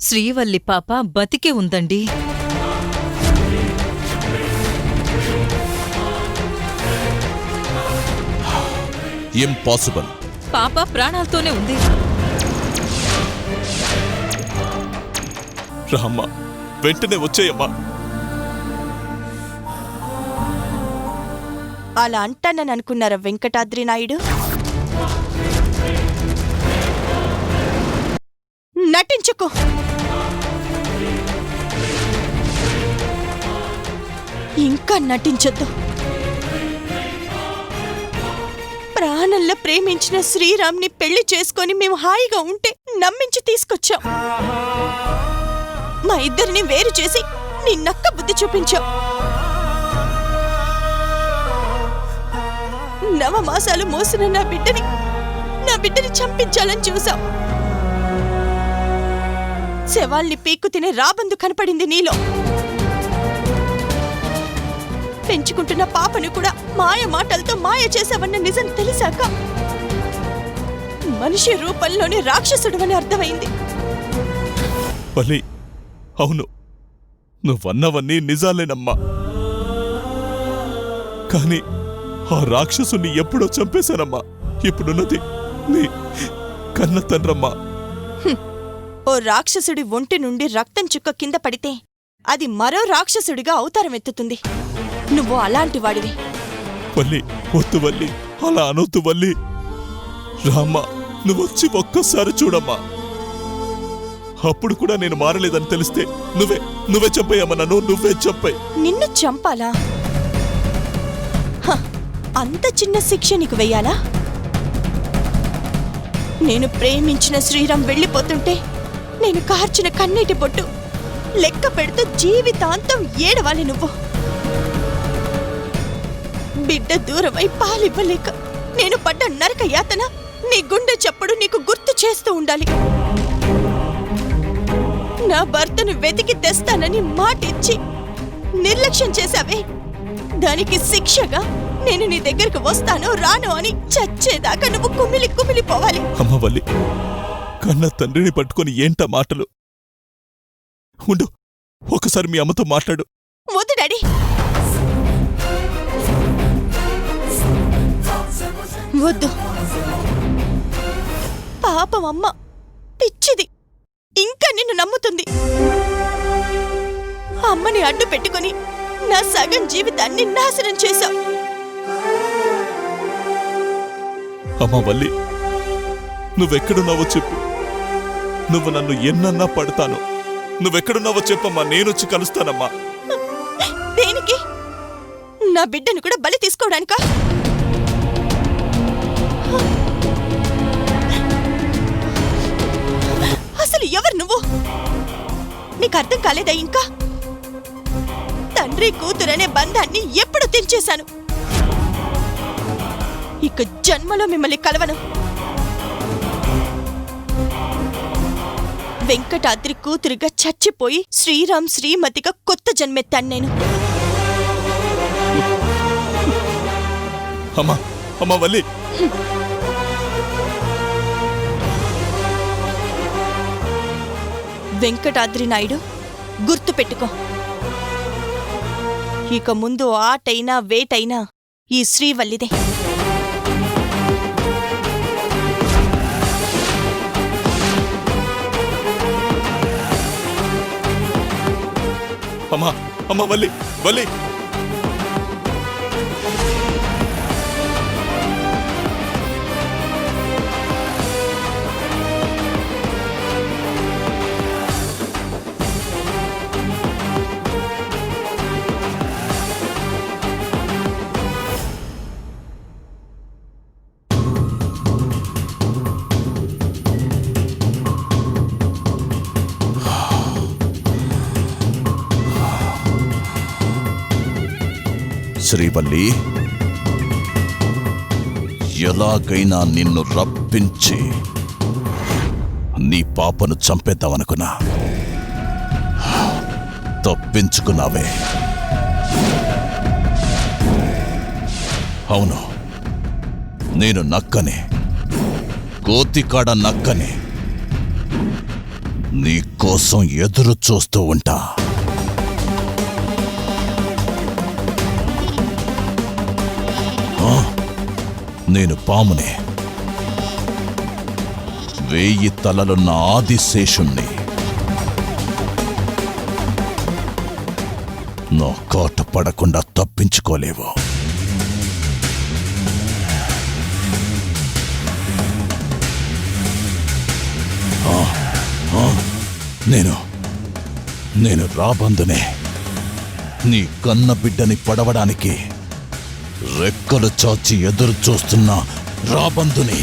శ్రీవల్లి పాప బతికే ఉందండి. ఇంపాసిబుల్. పాప ప్రాణాలతోనే ఉంది. రామ్మా, వెంటనే వచ్చేయమ్మా. అలా అంటానని అనుకున్నారా వెంకటాద్రి నాయుడు? నటించుకో. ఇంకా నటించొద్దు. ప్రాణంలో ప్రేమించిన శ్రీరామ్ని పెళ్లి చేసుకొని మేము హాయిగా ఉంటే నమ్మించి తీసుకొచ్చాం. మా ఇద్దరిని వేరు చేసి నీ నక్క బుద్ధి చూపించావు. 9 మాసాలు మోసిన నా బిడ్డని చంపించాలని చూసాం. శవాల్ని పీక్కు తినే రాబందు కనపడింది నీలో. పెంచుకుంటున్న పాపను కూడా మాయ మాటలతో మాయ చేశావన్న నిజం తెలిసాక మనిషి రూపంలోనే రాక్షసుడువని అర్థమైంది. వల్లి, అవును, నువ్వన్నవన్నీ నిజాలేనమ్మా. కాని ఆ రాక్షసుని ఎప్పుడో చంపేశానమ్మా. ఇప్పుడున్నది నీ కన్న తండ్రమ్మా. ఓ రాక్షసుడి ఒంటి నుండి రక్తం చుక్క కింద పడితే అది మరో రాక్షసుడిగా అవతారం ఎత్తుతుంది. నువ్వు అలాంటి వాడివి. వల్లి, వద్దు వల్లి, అలా అనొద్దు వల్లి. రామ్మా, నువ్వొచ్చి ఒక్కసారి చూడమ్మా. అప్పుడు కూడా నేను మారలేదని తెలిస్తే నువ్వే చంపేయమ్మా. నన్ను నువ్వే చంపాయి. నిన్ను చంపాలా? అంత చిన్న శిక్ష నీకు వెయ్యాలా? నేను ప్రేమించిన శ్రీరామ్ వెళ్ళిపోతుంటే నేను కార్చిన కన్నీటి బొట్టు లెక్క పెడుతూ జీవితాంతం ఏడవాలి నువ్వు. బిడ్డ దూరమై పాలివ్వలేక నేను పడ్డ నరక యాతన నీ గుండె చప్పుడు నీకు గుర్తు చేస్తూ ఉండాలి. నా భర్తను వెతికి తెస్తానని మాటిచ్చి నిర్లక్ష్యం చేశావే, దానికి శిక్షగా నేను నీ దగ్గరకు వస్తాను రాను అని చచ్చేదాకా నువ్వు కుమిలిపోవాలి. అమ్మ వల్లి, కన్న తండ్రిని పట్టుకొని ఏంటా మాటలు? ఉండు, ఒకసారి మీ అమ్మతో మాట్లాడు. వద్దు డాడీ. వద్దు. పాపం అమ్మ పిచ్చిది, ఇంకా నిన్ను నమ్ముతుంది. అమ్మని అడ్డు పెట్టుకుని నా సగం జీవితాన్ని నాశనం చేశావు. అమ్మా వల్లి, నువ్వెక్కడున్నావో చెప్పు. నువ్వు నన్ను ఎన్నన్నా పడతాను. నువ్వెక్కడున్నావో చెప్పమ్మా, నేనొచ్చి కలుస్తానమ్మా. దేనికి? నా బిడ్డను కూడా బలి తీసుకోవడానికా? అసలు ఎవరు నువ్వు? నీకు అర్థం కాలేదా ఇంకా? తండ్రి కూతురనే బంధాన్ని ఎప్పుడు తెంచేశాను. ఇక జన్మలో మిమ్మల్ని కలవను. వెంకటాద్రి కూతురిగా చచ్చిపోయి శ్రీరామ్ శ్రీమతిగా కొత్త జన్మెత్తాను నేను. అమ్మా వల్లి, వెంకటాద్రి నాయుడు, గుర్తు పెట్టుకో. ఇక ముందు ఆటైనా వేటైనా ఈ శ్రీవల్లిదే. అమ్మా వల్లి, వల్లి. శ్రీవల్లి, ఎలాగైనా నిన్ను రప్పించి నీ పాపను చంపేద్దామనుకున్నా. తప్పించుకున్నావే. అవును, నేను నక్కనే, కోతికాడ నక్కనే. నీ కోసం ఎదురు చూస్తూ ఉంటా. నేను పామునే, 1000 తలలున్న ఆదిశేషుణ్ణి. నా కాట పడకుండా తప్పించుకోలేవు. నేను రాబందునే, నీ కన్న బిడ్డని పడవడానికి రెక్కలు చాచి ఎదురు చూస్తున్న రాబందుని.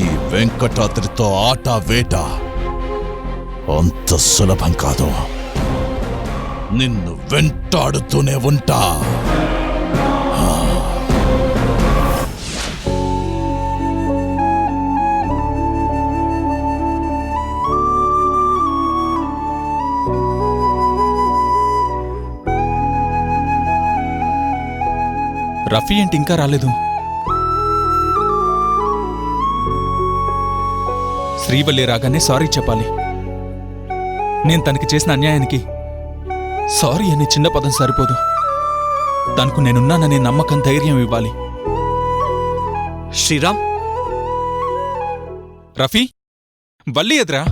ఈ వెంకటాద్రితో ఆట వేట అంత సులభం కాదు. నిన్ను వెంటాడుతూనే ఉంటా. రఫీ ఏంటి ఇంకా రాలేదు? శ్రీవల్లి రాగానే సారీ చెప్పాలి. నేను తనకి చేసిన అన్యాయానికి సారీ అనే చిన్న పదం సరిపోదు. తనకు నేనున్నాననే నమ్మకం, ధైర్యం ఇవ్వాలి. శ్రీరామ్, రఫీ, వల్లి ఎదురా?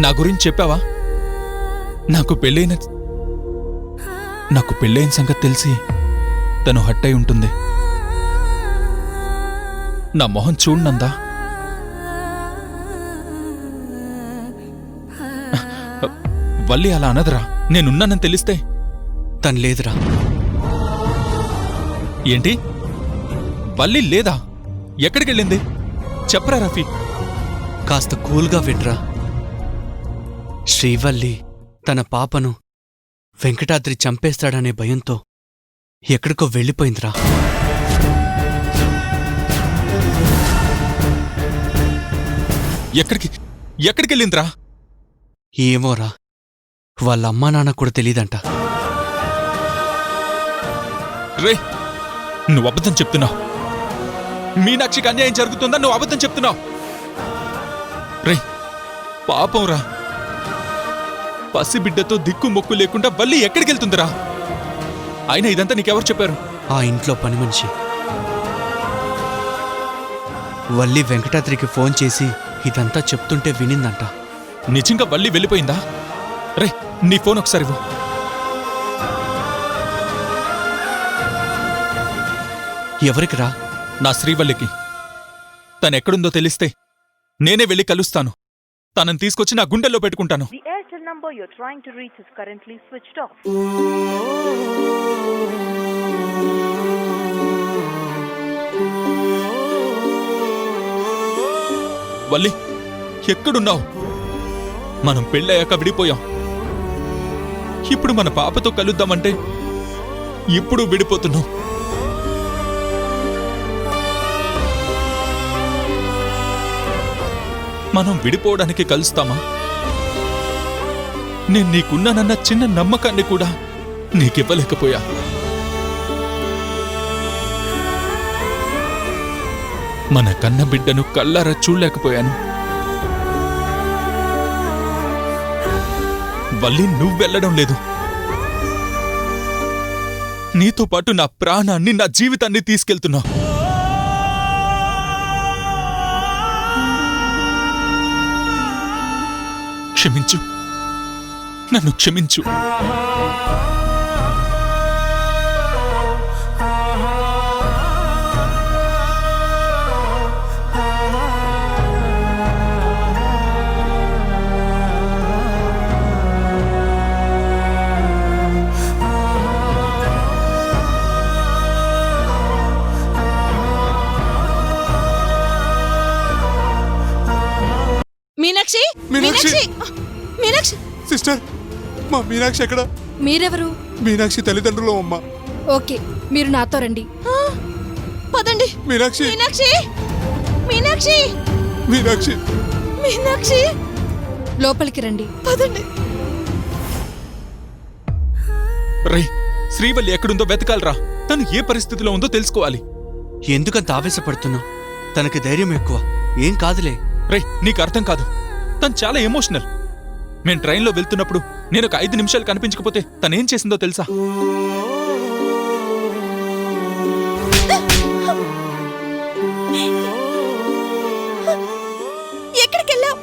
నా గురించి చెప్పావా? నాకు పెళ్ళైన సంగతి తెలిసి తను హట్టయి ఉంటుంది. నా మొహం చూడనందా? వల్లి అలా అనదురా. నేనున్నానని తెలిస్తే. తను లేదురా. ఏంటి? వల్లి లేదా? ఎక్కడికెళ్ళింది? చెప్పరా రఫీ. కాస్త కూల్గా వినరా. శ్రీవల్లి తన పాపను వెంకటాద్రి చంపేస్తాడనే భయంతో ఎక్కడికో వెళ్ళిపోయిందిరా. ఎక్కడికెళ్ళిందిరా? ఏమోరా, వాళ్ళ అమ్మా నాన్న కూడా తెలీదంట. రే, నువ్వు అబద్ధం చెప్తున్నావు. మీనాక్షికి అన్యాయం జరుగుతుందా? నువ్వు అబద్ధం చెప్తున్నావు. రే, పాపం రా. పసిబిడ్డతో దిక్కు మొక్కు లేకుండా వల్లి ఎక్కడికెళ్తుందిరా? అయినా ఇదంతా నీకెవరు చెప్పారు? ఆ ఇంట్లో పని మనిషి వల్లి వెంకటాద్రికి ఫోన్ చేసి ఇదంతా చెప్తుంటే వినిందంట. నిజంగా వల్లి వెళ్ళిపోయిందా? రే, నీ ఫోన్ ఒకసారి ఇవ్వు. ఎవరికిరా? నా శ్రీవల్లికి. తనెక్కడుందో తెలిస్తే నేనే వెళ్ళి కలుస్తాను. తనని తీసుకొచ్చి నా గుండెల్లో పెట్టుకుంటాను. The Airtel number you're trying to reach is currently switched off. Valli, ఎక్కడున్నావు? మనం పెళ్ళయ్యాక విడిపోయాం. ఇప్పుడు మన పాపతో కలుద్దామంటే ఇప్పుడు విడిపోతున్నావు. మనం విడిపోవడానికి కలుస్తామా? నేను నీకున్నానన్న చిన్న నమ్మకాన్ని కూడా నీకివ్వలేకపోయా. మన కన్న బిడ్డను కళ్ళారా చూడలేకపోయాను. వల్లి, నువ్వెళ్ళడం లేదు. నీతో పాటు నా ప్రాణాన్ని, నా జీవితాన్ని తీసుకెళ్తున్నావు. క్షమించు, నన్ను క్షమించు. మీనాక్షి, మీనాక్షి! మీనాక్షి, మీనాక్షి. సిస్టర్, మా మీనాక్షి ఎక్కడ? మీరెవరు? మీనాక్షి తల్లిదండ్రులు అమ్మ. ఓకే, మీరు నాతో రండి. పదండి. మీనాక్షి! మీనాక్షి, మీనాక్షి, మీనాక్షి! మీనాక్షి లోపలికి రండి. పదండి. రే, శ్రీవల్లి ఎక్కడుందో వెతకాలరా. తను ఏ పరిస్థితిలో ఉందో తెలుసుకోవాలి. ఎందుకంత ఆవేశపడుతున్నావు? తనకి ధైర్యం ఎక్కువ. ఏం కాదులే. రే, నీకు అర్థం కాదు. తను చాలా ఎమోషనల్. మేం ట్రైన్లో వెళ్తున్నప్పుడు నేను ఒక 5 నిమిషాలు కనిపించకపోతే తనేం చేసిందో తెలుసా? ఎక్కడికెళ్ళావు?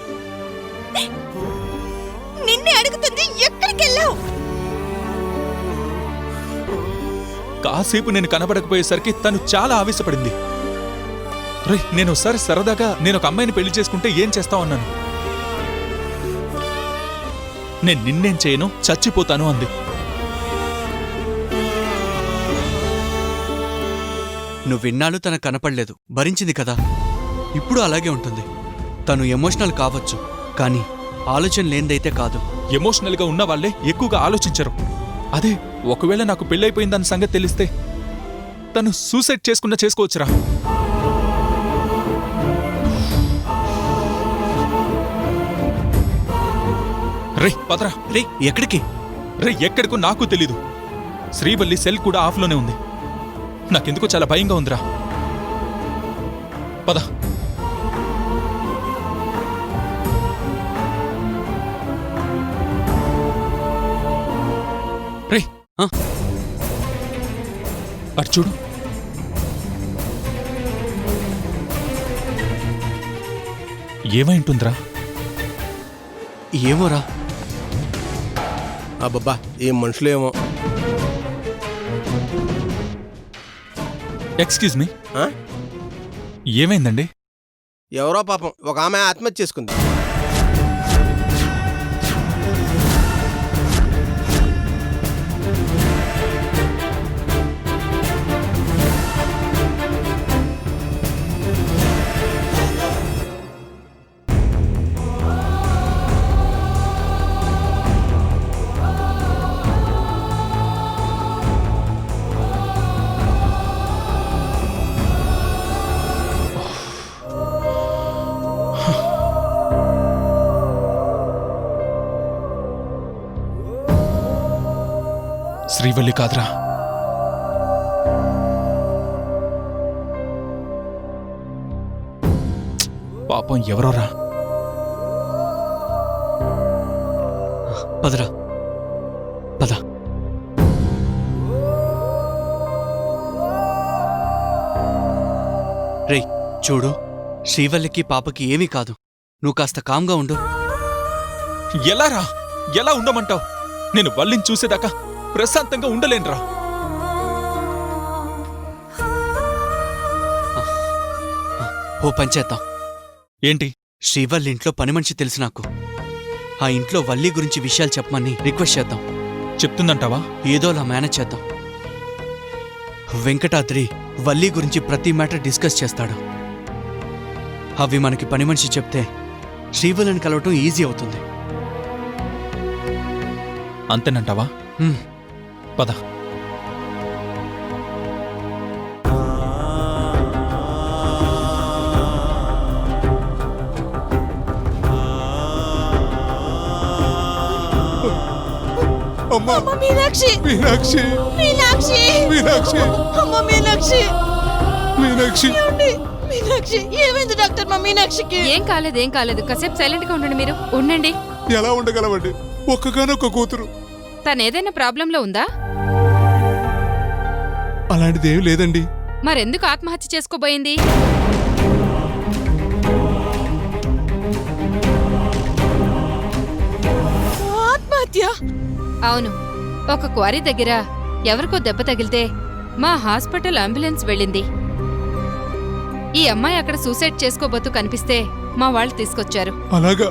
నిన్నే అడుగుతుంది, ఎక్కడికెళ్ళావు? కాసేపు నేను కనబడకపోయేసరికి తను చాలా ఆవేశపడింది. రే, నేను ఒకసారి సరదాగా నేను ఒక అమ్మాయిని పెళ్లి చేసుకుంటే ఏం చేస్తావు అన్నాను. నేను నిన్నేం చేయను, చచ్చిపోతాను అంది. నువ్విన్నాళ్ళు తనకు కనపడలేదు, భరించింది కదా. ఇప్పుడు అలాగే ఉంటుంది. తను ఎమోషనల్ కావచ్చు, కానీ ఆలోచన లేనిదైతే కాదు. ఎమోషనల్గా ఉన్న వాళ్ళే ఎక్కువగా ఆలోచించరు. అదే ఒకవేళ నాకు పెళ్ళైపోయిందన్న సంగతి తెలిస్తే తను సూసైడ్ చేసుకోవచ్చురా. రే పదరా. రే, ఎక్కడికి? రే, ఎక్కడికో నాకు తెలీదు. శ్రీవల్లి సెల్ కూడా ఆఫ్లోనే ఉంది. నాకెందుకో చాలా భయంగా ఉందిరా. పద. రే, ఆ? అటు చూడు. ఏమైంటుందిరా? ఏమోరా. అబ్బబ్బా, ఏం మనుషులేమో. ఎక్స్క్యూజ్ మీ, ఏమైందండి? ఎవరో పాపం ఒక ఆమె ఆత్మహత్య చేసుకుంది. శ్రీవల్లి కాదురా. పాపం ఎవరోరా. పదరా, పద. రేయ్, చూడు, శ్రీవల్లికి పాపకి ఏమీ కాదు. నువ్వు కాస్త కామ్గా ఉండు. ఎలారా? ఎలా ఉండమంటావు? నేను వల్లిని చూసేదాకా ప్రశాంతంగా ఉండలేనురా. ఓ పంచేద్దాం. ఏంటి? శ్రీవల్లి ఇంట్లో పని మనిషి తెలుసు నాకు. ఆ ఇంట్లో వల్లి గురించి విషయాలు చెప్పమని రిక్వెస్ట్ చేద్దాం. చెప్తుందంటావా? ఏదోలా మేనేజ్ చేద్దాం. వెంకటాద్రి వల్లి గురించి ప్రతి మ్యాటర్ డిస్కస్ చేస్తాడు. అవి మనకి పని మనిషి చెప్తే శ్రీవల్లిని కలవటం ఈజీ అవుతుంది. అంతేనంటావా? హ్మ్. పద. అమ్మా, అమ్మ మీనాక్షి, మీనాక్షి, మీనాక్షి, మీనాక్షి, అమ్మ మీనాక్షి, మీనాక్షి. ఏమండి? మీనాక్షి, ఏమైంది డాక్టర్? మా మీనాక్షికి ఏం కాలేదు. కాసేపు సైలెంట్ గా ఉండండి. మీరు ఉండండి. ఎలా ఉండగలవండి? ఒక్కగానొక్క కూతురు. తనేదైనా ప్రాబ్లంలో ఉందా? అలాంటిదేమీ లేదండి. మరెందుకు ఆత్మహత్య చేసుకోబోయింది? ఆత్మహత్య? అవును, ఒక క్వారీ దగ్గర ఎవరికో దెబ్బ తగిలితే మా హాస్పిటల్ అంబులెన్స్ వెళ్ళింది. ఈ అమ్మాయి అక్కడ సూసైడ్ చేసుకోబోతూ కనిపిస్తే మా వాళ్ళు తీసుకొచ్చారు. అలాగా?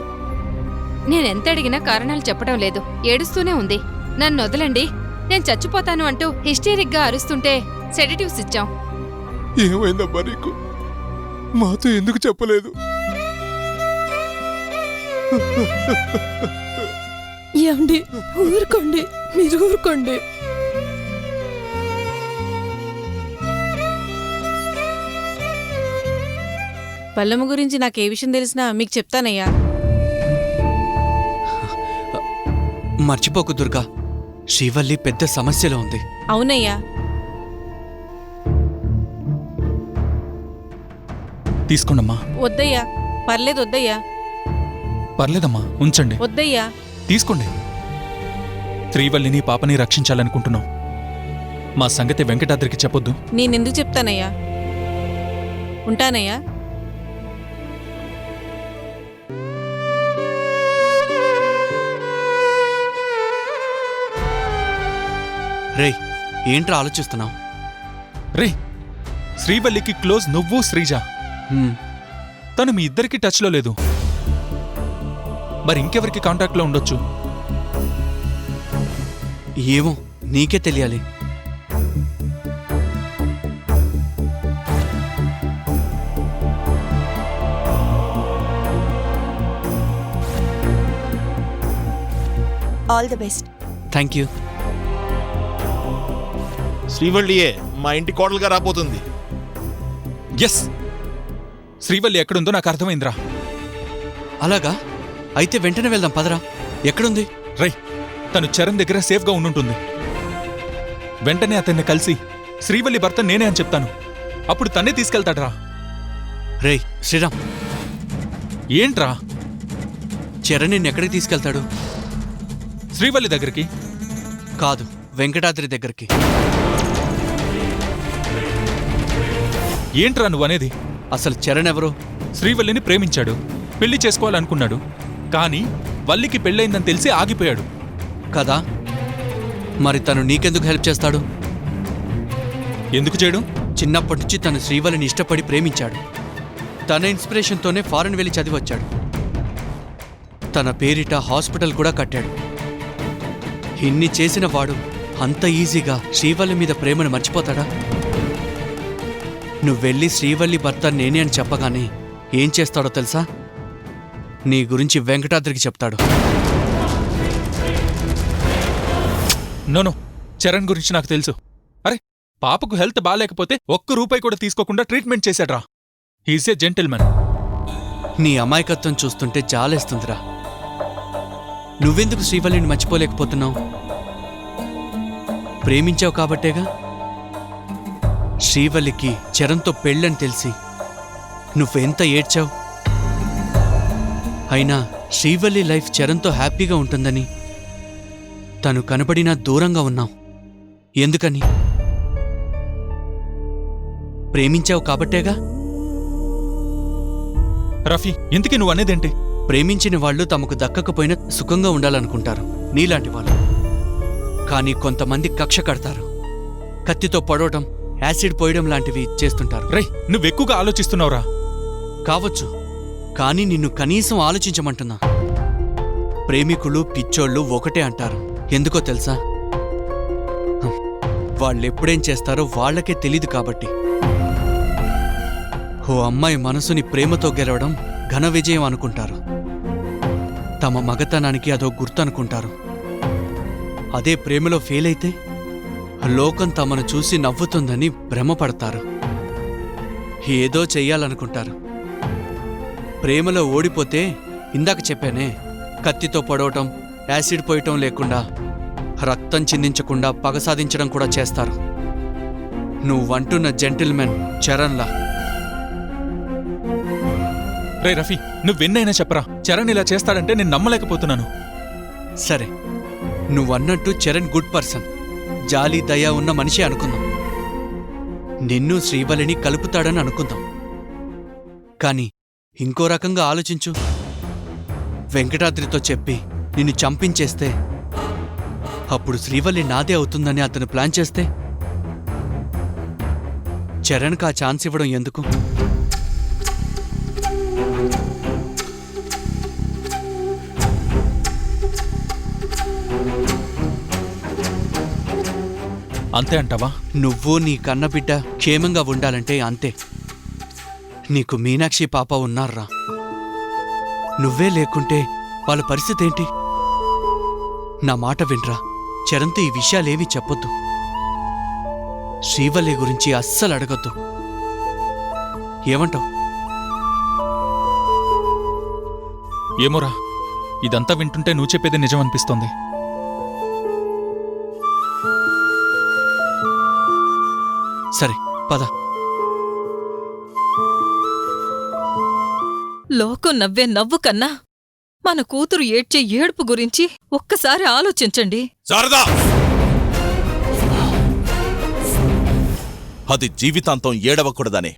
నేనెంత అడిగినా కారణాలు చెప్పడం లేదు. ఏడుస్తూనే ఉంది. నన్ను వదలండి, నేను చచ్చిపోతాను అంటూ హిస్టీరిక్గా అరుస్తుంటే సెడటివ్స్ ఇచ్చాం. ఏమైందమ్మా నీకు? మాతో ఎందుకు చెప్పలేదు? ఏమండి, ఊరుకోండి, మీరు ఊరుకోండి. పల్లెమ్మ గురించి నాకే విషయం తెలిసినా మీకు చెప్తానయ్యా. మర్చిపోకు దుర్గా, శ్రీవల్లి పెద్ద సమస్యలో ఉంది. అవునయ్యా. తీసుకోండమ్మా. వద్దయ్యా, పర్లేదు వద్దయ్యా. పర్లేదమ్మా, ఉంచండి. వద్దయ్యా. తీసుకోండి. శ్రీవల్లిని పాపని రక్షించాలనుకుంటున్నాం. మా సంగతి వెంకటాద్రికి చెప్పొద్దు. నేనెందుకు చెప్తానయ్యా? ఉంటానయ్యా. రేయ్, ఏంట్రా ఆలోచిస్తున్నావు? రే, శ్రీవల్లికి క్లోజ్ నువ్వు శ్రీజ. తను మీ ఇద్దరికి టచ్లో లేదు. మరి ఇంకెవరికి కాంటాక్ట్లో ఉండొచ్చు? ఏమో, నీకే తెలియాలి. All the best. Thank you. శ్రీవల్లియే మా ఇంటి కోడలుగా రాబోతుంది. ఎస్, శ్రీవల్లి ఎక్కడుందో నాకు అర్థమైందిరా. అలాగా? అయితే వెంటనే వెళ్దాం పదరా. ఎక్కడుంది? రై, తను చరణ్ దగ్గర సేఫ్గా ఉండుంటుంది. వెంటనే అతన్ని కలిసి శ్రీవల్లి భర్త నేనే అని చెప్తాను. అప్పుడు తన్నే తీసుకెళ్తాడ్రా. రేయ్ శ్రీరామ్, ఏంట్రా? చరణ్ నిన్నెక్కడికి తీసుకెళ్తాడు? శ్రీవల్లి దగ్గరికి కాదు, వెంకటాద్రి దగ్గరికి. ఏంట్రా నువ్వు అనేది? అసలు చరణ్ ఎవరు? శ్రీవల్లిని ప్రేమించాడు, పెళ్లి చేసుకోవాలనుకున్నాడు. కానీ వల్లికి పెళ్ళయిందని తెలిసి ఆగిపోయాడు కదా. మరి తను నీకెందుకు హెల్ప్ చేస్తాడు? ఎందుకు చేయడు? చిన్నప్పటి నుంచి తను శ్రీవల్లిని ఇష్టపడి ప్రేమించాడు. తన ఇన్స్పిరేషన్తోనే ఫారెన్ వెళ్ళి చదివొచ్చాడు. తన పేరిట హాస్పిటల్ కూడా కట్టాడు. ఇన్ని చేసిన వాడు అంత ఈజీగా శ్రీవల్లి మీద ప్రేమను మర్చిపోతాడా? నువ్వెళ్ళి శ్రీవల్లి భర్త నేనే అని చెప్పగానే ఏం చేస్తాడో తెలుసా? నీ గురించి వెంకటాద్రికి చెప్తాడు. నోనో, చరణ్ గురించి నాకు తెలుసు. అరే, పాపకు హెల్త్ బాలేకపోతే ₹1 కూడా తీసుకోకుండా ట్రీట్మెంట్ చేశాడ్రా. He's a gentleman. నీ అమాయకత్వం చూస్తుంటే జాలేస్తుందిరా. నువ్వెందుకు శ్రీవల్లిని మర్చిపోలేకపోతున్నావు? ప్రేమించావు కాబట్టేగా. శ్రీవల్లికి చరణ్తో పెళ్ళని తెలిసి నువ్వెంత ఏడ్చావు. అయినా శ్రీవల్లి లైఫ్ చరణ్తో హ్యాపీగా ఉంటుందని తను కనబడినా దూరంగా ఉన్నావు. ఎందుకని? ప్రేమించావు కాబట్టేగా. రఫీ, ఇంతకీ నువ్వు అనేదేంటి? ప్రేమించిన వాళ్ళు తమకు దక్కకపోయినా సుఖంగా ఉండాలనుకుంటారు, నీలాంటి వాళ్ళు. కానీ కొంతమంది కక్ష కడతారు. కత్తితో పొడవటం, యాసిడ్ పోయడం లాంటివి చేస్తుంటారు. రై, నువ్వెక్కువగా ఆలోచిస్తున్నావురా. కావచ్చు, కానీ నిన్ను కనీసం ఆలోచించమంటున్నా. ప్రేమికులు పిచ్చోళ్ళు ఒకటే అంటారు. ఎందుకో తెలుసా? వాళ్ళెప్పుడేం చేస్తారో వాళ్లకే తెలీదు కాబట్టి. ఓ అమ్మాయి మనసుని ప్రేమతో గెలవడం ఘన విజయం అనుకుంటారు. తమ మగతనానికి అదో గుర్తు అనుకుంటారు. అదే ప్రేమలో ఫెయిల్ అయితే లోకం తమను చూసి నవ్వుతుందని భ్రమపడతారు. ఏదో చెయ్యాలనుకుంటారు. ప్రేమలో ఓడిపోతే ఇందాక చెప్పానే, కత్తితో పొడవటం, యాసిడ్ పోయటం లేకుండా, రక్తం చిందించకుండా పగ సాధించడం కూడా చేస్తారు. నువ్వంటున్న జెంటిల్మెన్ చరణ్లా. రే రఫీ, నువ్వెన్నైనా చెప్పరా. చరణ్ ఇలా చేస్తాడంటే నేను నమ్మలేకపోతున్నాను. సరే, నువ్వన్నట్టు చరణ్ గుడ్ పర్సన్, జాలి దయ ఉన్న మనిషి అనుకుందాం. నిన్ను శ్రీవల్లిని కలుపుతాడని అనుకుందాం. కాని ఇంకో రకంగా ఆలోచించు. వెంకటాద్రితో చెప్పి నిన్ను చంపించేస్తే అప్పుడు శ్రీవల్లి నాదే అవుతుందని అతను ప్లాన్ చేస్తే చరణ్కి ఆ ఛాన్స్ ఇవ్వడం ఎందుకు? అంతే అంటావా? నువ్వు నీ కన్నబిడ్డ క్షేమంగా ఉండాలంటే అంతే. నీకు మీనాక్షి పాప ఉన్నారా? నువ్వే లేకుంటే వాళ్ళ పరిస్థితి ఏంటి? నా మాట వినరా. చరణ్తో ఈ విషయాలేవీ చెప్పొద్దు. శ్రీవల్లి గురించి అస్సలు అడగొద్దు. ఏమంటావు? ఏమోరా ఇదంతా వింటుంటే నువ్వు చెప్పేది నిజం అనిపిస్తోంది. సరే పద. లోకం నవ్వే నవ్వు కన్నా మన కూతురు ఏడ్చే ఏడుపు గురించి ఒక్కసారి ఆలోచించండి. శారదా, అది జీవితాంతం ఏడవకూడదనే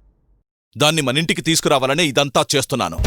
దాన్ని మనింటికి తీసుకురావాలనే ఇదంతా చేస్తున్నాను.